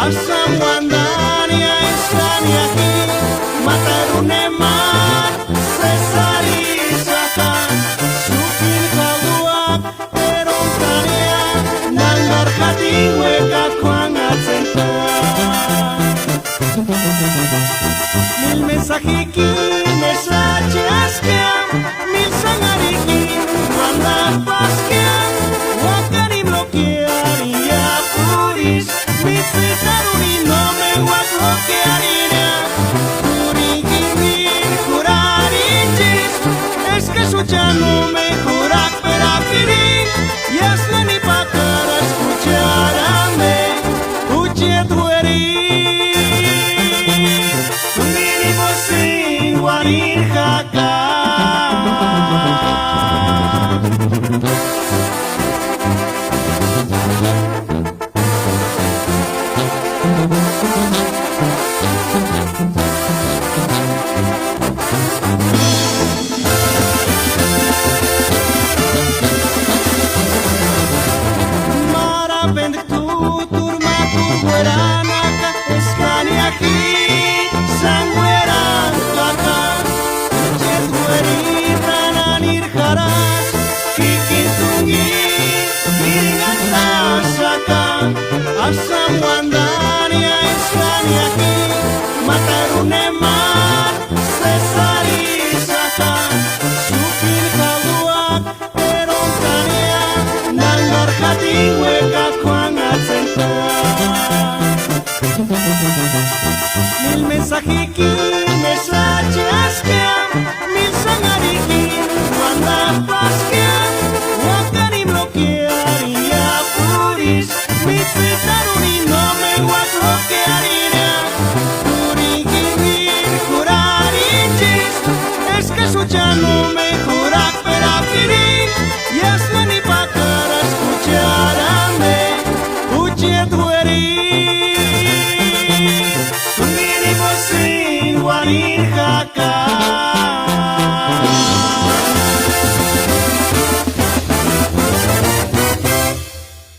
asam wandania islami aquí mataruneman sesarisaka sukin kaluak erontania nangar hati weka kuangat senta mil mensajiki mensaje askia mil sangariki manda paskia wakani bloquear ya puris mi fitaruni no me voy a bloquear es que eso ya no me jura pero kiri y hasta ni pa' cara escucharme uche tu mínimo sin guarir jaca Gueranaka, Escaniaki, Sangueran, Kaka, Chetuerita, Nanir Haras, Kikitungi, Kiringatasaka, Asam Wandania, Escaniaki, Mataruneman, Cesarisaka, Supir Kaluak, Erontania, Nangar Hati Weka Kuangat Senta. Mil mensajiki, mensaje askia, mil sangariki, manda paskia, wakani bloquear ya puris, mi fitaruni no me voy a bloquear purikimir curarichis, es que eso ya no me jura pero kiri, y hasta ni pa' cara escucharme, uche tu sin guarir jaca.